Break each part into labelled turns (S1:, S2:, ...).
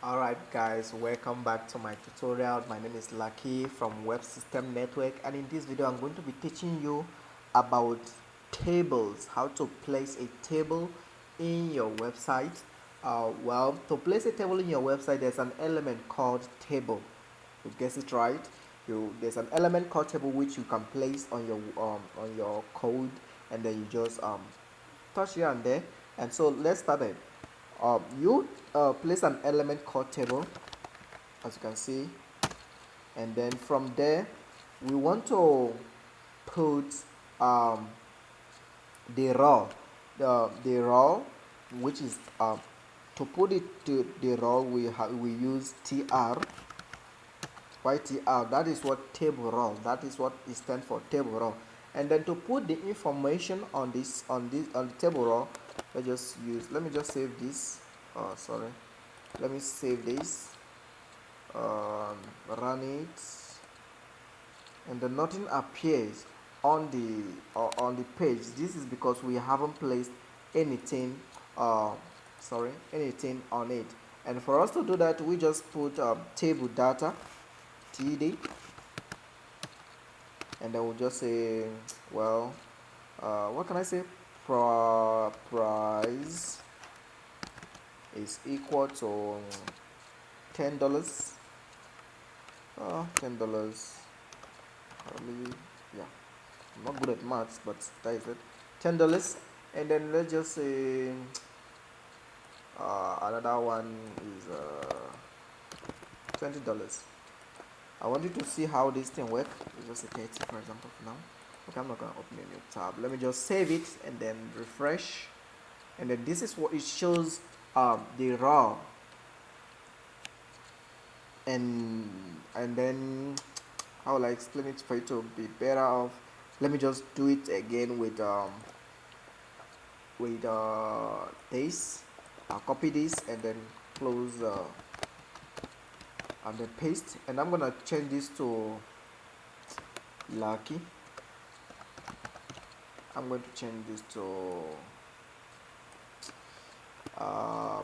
S1: Alright guys, welcome back to my tutorial. My name is Lucky from Web System Network, and in this video I'm going to be teaching you about tables, how to place a table in your website. To place a table in your website, there's an element called table. You guess it right. There's an element called table which you can place on your code, and then you just touch here and there. And so let's start it. You place an element called table, as you can see, and then from there we want to put um, the raw the raw, which is to put it to the raw, we use tr. Why tr? That is what table raw, that is what it stands for, table raw. And then to put the information on the table raw, let me just save this. Oh, sorry, let me save this, run it, and then nothing appears on the page. This is because we haven't placed anything uh, anything on it. And for us to do that, we just put table data td, and then we'll just say, well, what can I say, price is equal to $10. $10. Probably, yeah, I'm not good at maths, but that is it. $10. And then let's just say another one is $20. I want you to see how this thing works. It's just a 30, for example, for now. Okay, I'm not gonna open a new tab. Let me just save it and then refresh. And then this is what it shows, the raw. And then how will I explain it for you to be better off? Let me just do it again with this. I'll copy this and then close and then paste, and I'm gonna change this to Lucky. I'm going to change this to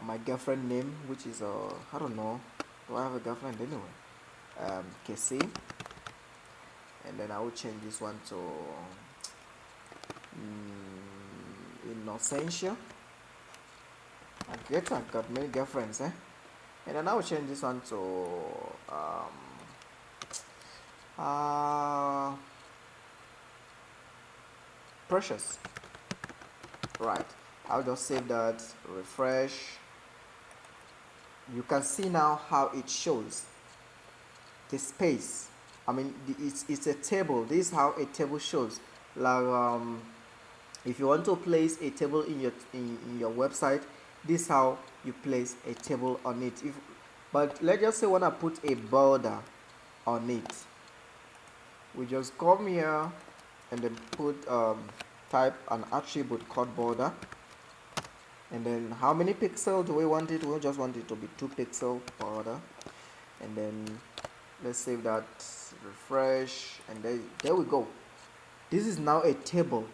S1: my girlfriend name, which is I don't know, do I have a girlfriend anyway? KC. And then I will change this one to Innocentia. I got many girlfriends, eh? And then I will change this one to Precious. Right, I'll just save that, refresh. You can see now how it shows the space. I mean, it's a table. This is how a table shows. Like if you want to place a table in your website, this is how you place a table on it. But let's just say when I put a border on it, we just come here and then put type an attribute called border, and then how many pixels do we want it? We just want it to be 2 pixel border. And then let's save that, refresh, and there we go. This is now a table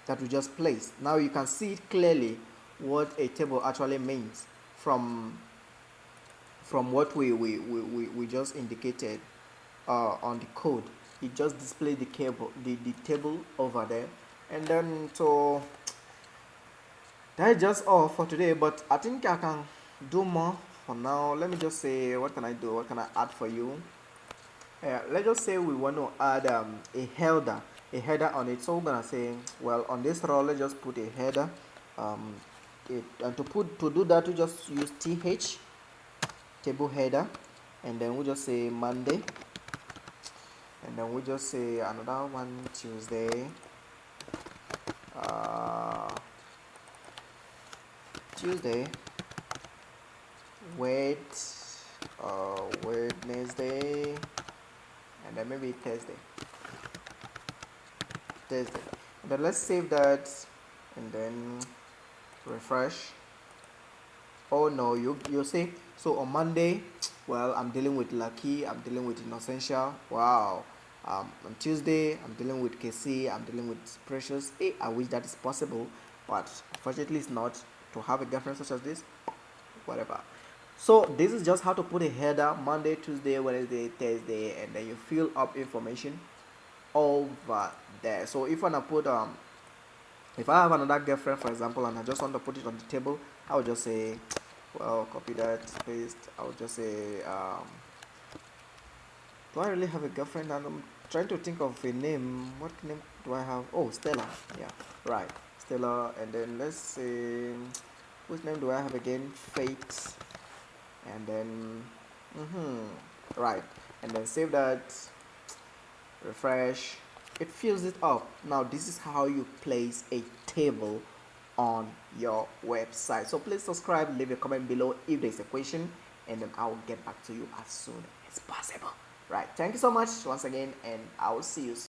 S1: that we just placed. Now you can see it clearly what a table actually means from what we just indicated on the code. It just displayed the table over there. And then so that's just all for today, but I think I can do more for now. Let me just say, what can I do? What can I add for you? Let's just say we want to add a header on it. So we're gonna say, well, on this row, let's just put a header. And to do that, we just use th table header, and then we just say Monday, and then we just say another one, Tuesday. Tuesday, Wednesday, and then maybe Thursday. And then let's save that and then refresh. Oh no, you see, so on Monday, well, I'm dealing with Lucky, I'm dealing with Innocentia. Wow. On Tuesday, I'm dealing with KC, I'm dealing with Precious. I wish that is possible, but unfortunately it's not. To have a girlfriend such as this, whatever. So this is just how to put a header: Monday, Tuesday, Wednesday, Thursday, and then you fill up information over there. So if I wanna put if I have another girlfriend, for example, and I just want to put it on the table, I would just say, well, copy that, paste. I would just say, do I really have a girlfriend? And I'm trying to think of a name. What name do I have? Oh, Stella. Yeah, right, Stella. And then let's say, whose name do I have again? Fate. And then, right. And then save that, refresh. It fills it up. Now this is how you place a table on your website. So please subscribe, leave a comment below if there's a question, and then I'll get back to you as soon as possible. Right, thank you so much once again, and I will see you soon.